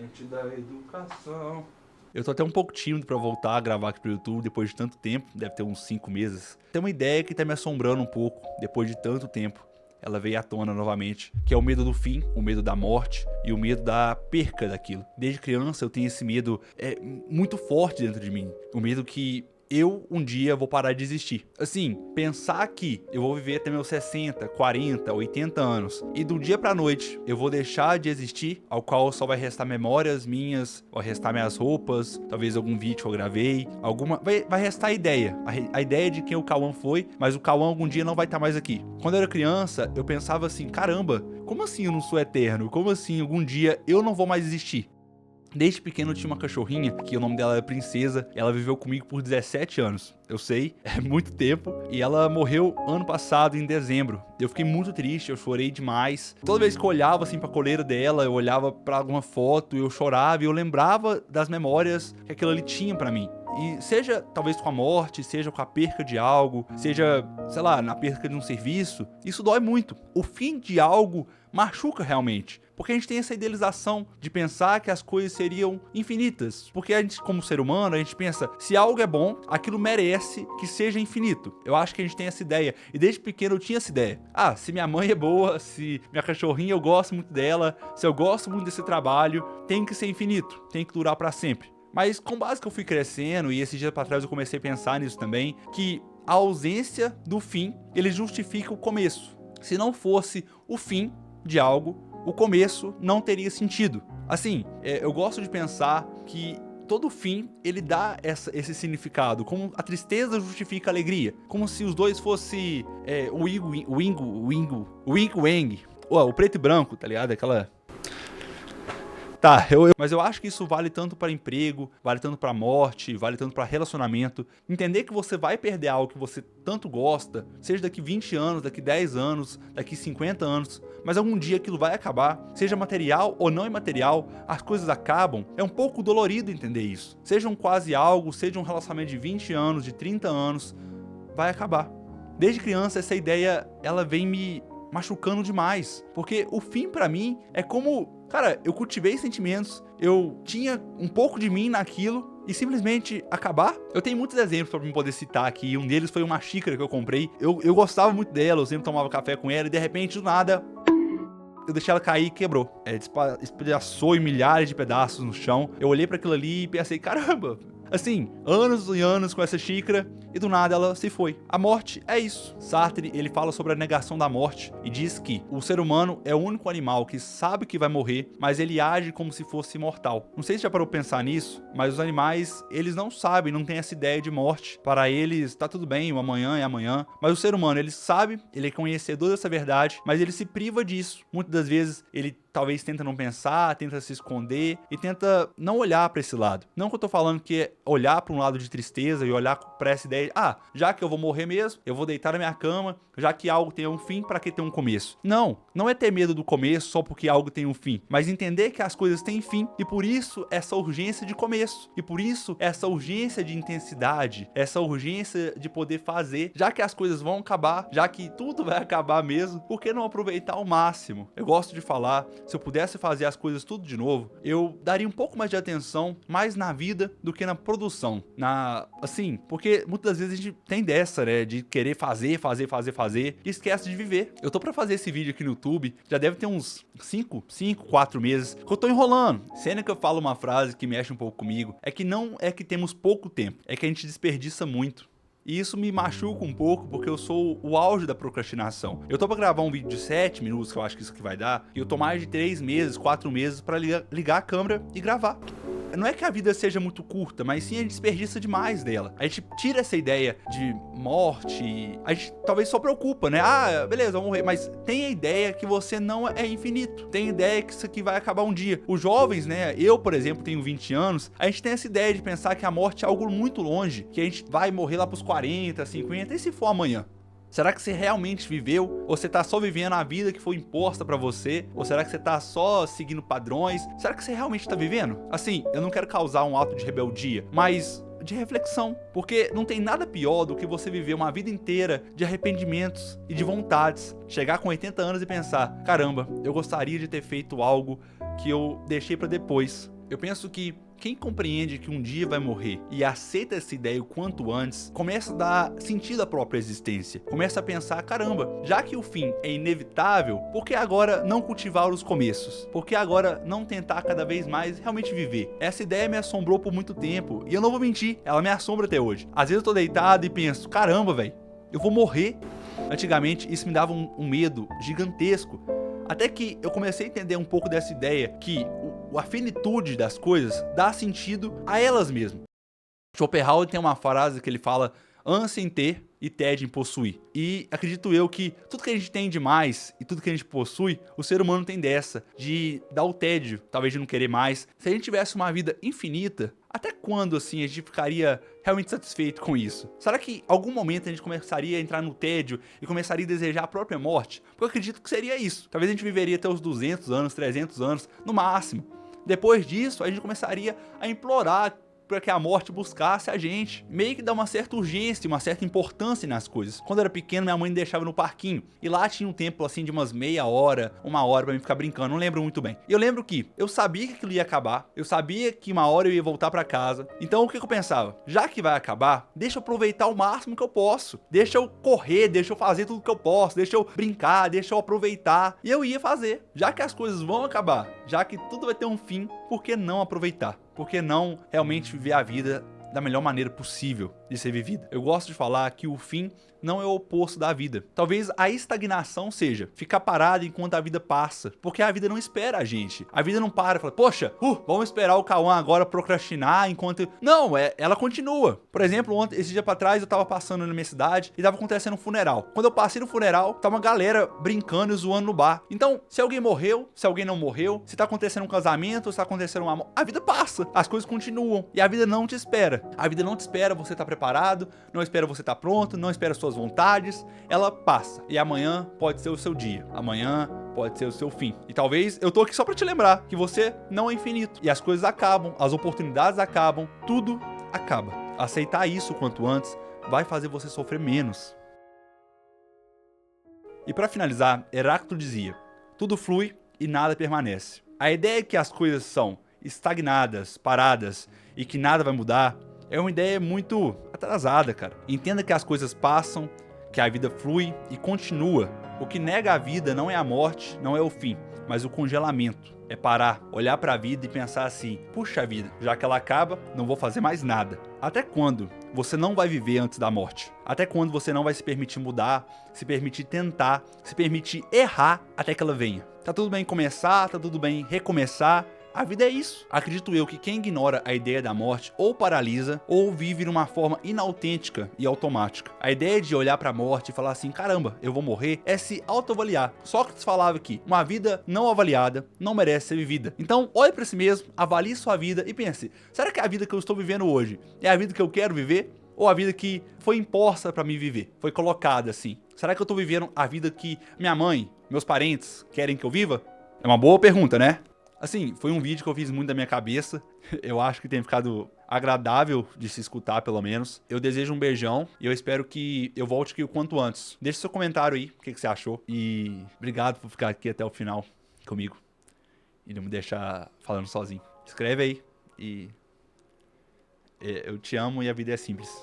Gente da educação. Eu tô até um pouco tímido pra voltar a gravar aqui pro YouTube depois de tanto tempo, deve ter uns 5 meses. Tem uma ideia que tá me assombrando um pouco depois de tanto tempo. Ela veio à tona novamente, que é o medo do fim, o medo da morte e o medo da perca daquilo. Desde criança eu tenho esse medo muito forte dentro de mim. O medo que eu um dia vou parar de existir. Assim, pensar que eu vou viver até meus 60, 40, 80 anos e do dia pra noite eu vou deixar de existir, ao qual só vai restar memórias minhas, vai restar minhas roupas, talvez algum vídeo que eu gravei, vai restar a ideia. A ideia de quem o Cauã foi, mas o Cauã algum dia não vai estar mais aqui. Quando eu era criança, eu pensava assim, caramba, como assim eu não sou eterno? Como assim algum dia eu não vou mais existir? Desde pequeno eu tinha uma cachorrinha, que o nome dela era Princesa, e ela viveu comigo por 17 anos. Eu sei, é muito tempo, e ela morreu ano passado, em dezembro. Eu fiquei muito triste, eu chorei demais. Toda vez que eu olhava assim pra coleira dela, eu olhava pra alguma foto, eu chorava e eu lembrava das memórias que aquilo ali tinha pra mim. E seja talvez com a morte, seja com a perca de algo, seja, sei lá, na perca de um serviço, isso dói muito. O fim de algo machuca realmente. Porque a gente tem essa idealização de pensar que as coisas seriam infinitas. Porque a gente, como ser humano, a gente pensa, se algo é bom, aquilo merece que seja infinito. Eu acho que a gente tem essa ideia. E desde pequeno eu tinha essa ideia. Ah, se minha mãe é boa, se minha cachorrinha eu gosto muito dela, se eu gosto muito desse trabalho, tem que ser infinito, tem que durar pra sempre. Mas com base que eu fui crescendo, e esses dias pra trás eu comecei a pensar nisso também, que a ausência do fim, ele justifica o começo. Se não fosse o fim de algo, o começo não teria sentido. Assim, eu gosto de pensar que todo fim, ele dá esse significado, como a tristeza justifica a alegria, como se os dois fossem o Yin Yang, o preto e branco, tá ligado? Aquela... Tá, mas eu acho que isso vale tanto para emprego, vale tanto para morte, vale tanto para relacionamento. Entender que você vai perder algo que você tanto gosta, seja daqui 20 anos, daqui 10 anos, daqui 50 anos, mas algum dia aquilo vai acabar, seja material ou não imaterial, as coisas acabam. É um pouco dolorido entender isso. Seja um quase algo, seja um relacionamento de 20 anos, de 30 anos, vai acabar. Desde criança essa ideia, ela vem me machucando demais, porque o fim pra mim é como, cara, eu cultivei sentimentos, eu tinha um pouco de mim naquilo e simplesmente acabar. Eu tenho muitos exemplos pra me poder citar aqui, um deles foi uma xícara que eu comprei, eu gostava muito dela, eu sempre tomava café com ela e de repente do nada eu deixei ela cair e quebrou. Espedaçou em milhares de pedaços no chão. Eu olhei pra aquilo ali e pensei, caramba, assim, anos e anos com essa xícara e do nada ela se foi. A morte é isso. Sartre, ele fala sobre a negação da morte e diz que o ser humano é o único animal que sabe que vai morrer, mas ele age como se fosse imortal. Não sei se já parou pra pensar nisso, mas os animais, eles não sabem, não têm essa ideia de morte. Para eles, tá tudo bem, o amanhã é amanhã. Mas o ser humano, ele sabe, ele é conhecedor dessa verdade, mas ele se priva disso. Muitas das vezes, ele talvez tenta não pensar, tenta se esconder e tenta não olhar pra esse lado. Não que eu tô falando que é olhar pra um lado de tristeza e olhar pra essa ideia de, já que eu vou morrer mesmo, eu vou deitar na minha cama, já que algo tem um fim, pra que ter um começo? Não, não é ter medo do começo só porque algo tem um fim, mas entender que as coisas têm fim e por isso essa urgência de começo, e por isso essa urgência de intensidade, essa urgência de poder fazer, já que as coisas vão acabar, já que tudo vai acabar mesmo, por que não aproveitar ao máximo? Eu gosto de falar, se eu pudesse fazer as coisas tudo de novo, eu daria um pouco mais de atenção mais na vida do que na produção. Assim, porque muitas vezes a gente tem dessa, né, de querer fazer e esquece de viver. Eu tô pra fazer esse vídeo aqui no YouTube, já deve ter uns 4 meses que eu tô enrolando. Sendo que eu falo uma frase que mexe um pouco comigo, é que não é que temos pouco tempo, é que a gente desperdiça muito. E isso me machuca um pouco, porque eu sou o auge da procrastinação. Eu tô pra gravar um vídeo de 7 minutos, que eu acho que isso aqui vai dar, e eu tô mais de 3 meses, 4 meses pra ligar a câmera e gravar. Não é que a vida seja muito curta, mas sim a gente desperdiça demais dela. A gente tira essa ideia de morte, a gente talvez só preocupa, né? Beleza, vamos morrer, mas tem a ideia que você não é infinito. Tem a ideia que isso aqui vai acabar um dia. Os jovens, né? Eu, por exemplo, tenho 20 anos, a gente tem essa ideia de pensar que a morte é algo muito longe, que a gente vai morrer lá pros 40, 50, e se for amanhã? Será que você realmente viveu? Ou você tá só vivendo a vida que foi imposta pra você? Ou será que você tá só seguindo padrões? Será que você realmente tá vivendo? Assim, eu não quero causar um ato de rebeldia, mas de reflexão, porque não tem nada pior do que você viver uma vida inteira de arrependimentos e de vontades, chegar com 80 anos e pensar, caramba, eu gostaria de ter feito algo que eu deixei pra depois. Eu penso que quem compreende que um dia vai morrer e aceita essa ideia o quanto antes, começa a dar sentido à própria existência. Começa a pensar, caramba, já que o fim é inevitável, por que agora não cultivar os começos? Por que agora não tentar cada vez mais realmente viver? Essa ideia me assombrou por muito tempo e eu não vou mentir, ela me assombra até hoje. Às vezes eu tô deitado e penso, caramba, velho, eu vou morrer. Antigamente isso me dava um medo gigantesco. Até que eu comecei a entender um pouco dessa ideia que a finitude das coisas dá sentido a elas mesmas. Schopenhauer tem uma frase que ele fala: ânsia em ter e tédio em possuir. E acredito eu que tudo que a gente tem demais e tudo que a gente possui, o ser humano tem dessa, de dar o tédio, talvez de não querer mais. Se a gente tivesse uma vida infinita, até quando assim a gente ficaria realmente satisfeito com isso? Será que em algum momento a gente começaria a entrar no tédio e começaria a desejar a própria morte? Porque eu acredito que seria isso. Talvez a gente viveria até os 200 anos, 300 anos, no máximo. Depois disso, a gente começaria a implorar para que a morte buscasse a gente. Meio que dá uma certa urgência, uma certa importância nas coisas. Quando eu era pequeno, minha mãe me deixava no parquinho. E lá tinha um tempo assim de umas meia hora, uma hora pra mim ficar brincando. Não lembro muito bem. E eu lembro que eu sabia que aquilo ia acabar. Eu sabia que uma hora eu ia voltar pra casa. Então o que eu pensava? Já que vai acabar, deixa eu aproveitar o máximo que eu posso. Deixa eu correr, deixa eu fazer tudo que eu posso. Deixa eu brincar, deixa eu aproveitar. E eu ia fazer. Já que as coisas vão acabar, já que tudo vai ter um fim, por que não aproveitar? Por que não realmente viver a vida da melhor maneira possível de ser vivida? Eu gosto de falar que o fim não é o oposto da vida. Talvez a estagnação seja ficar parado enquanto a vida passa, porque a vida não espera a gente. A vida não para e fala, poxa, vamos esperar o Cauã agora procrastinar enquanto... Não, ela continua. Por exemplo, ontem, esse dia pra trás eu tava passando na minha cidade e tava acontecendo um funeral. Quando eu passei no funeral, tava uma galera brincando e zoando no bar. Então, se alguém morreu, se alguém não morreu, se tá acontecendo um casamento, se tá acontecendo uma... A vida passa, as coisas continuam e a vida não te espera. A vida não te espera você tá preparado, não espera você tá pronto, não espera suas vontades, ela passa. E amanhã pode ser o seu dia, amanhã pode ser o seu fim. E talvez eu tô aqui só pra te lembrar que você não é infinito. E as coisas acabam, as oportunidades acabam, tudo acaba. Aceitar isso quanto antes vai fazer você sofrer menos. E pra finalizar, Heráclito dizia, tudo flui e nada permanece. A ideia é que as coisas são estagnadas, paradas e que nada vai mudar é uma ideia muito atrasada, cara. Entenda que as coisas passam, que a vida flui e continua. O que nega a vida não é a morte, não é o fim, mas o congelamento. É parar, olhar pra vida e pensar assim, puxa vida, já que ela acaba, não vou fazer mais nada. Até quando você não vai viver antes da morte? Até quando você não vai se permitir mudar, se permitir tentar, se permitir errar até que ela venha? Tá tudo bem começar, tá tudo bem recomeçar. A vida é isso. Acredito eu que quem ignora a ideia da morte ou paralisa ou vive de uma forma inautêntica e automática. A ideia de olhar pra morte e falar assim, caramba, eu vou morrer, é se autoavaliar. Sócrates falava que uma vida não avaliada não merece ser vivida. Então, olhe pra si mesmo, avalie sua vida e pense, será que a vida que eu estou vivendo hoje é a vida que eu quero viver? Ou a vida que foi imposta pra mim viver? Foi colocada assim? Será que eu tô vivendo a vida que minha mãe, meus parentes querem que eu viva? É uma boa pergunta, né? Assim, foi um vídeo que eu fiz muito da minha cabeça. Eu acho que tem ficado agradável de se escutar, pelo menos. Eu desejo um beijão e eu espero que eu volte aqui o quanto antes. Deixe seu comentário aí, o que você achou. E obrigado por ficar aqui até o final comigo. E não me deixar falando sozinho. Escreve aí. E eu te amo e a vida é simples.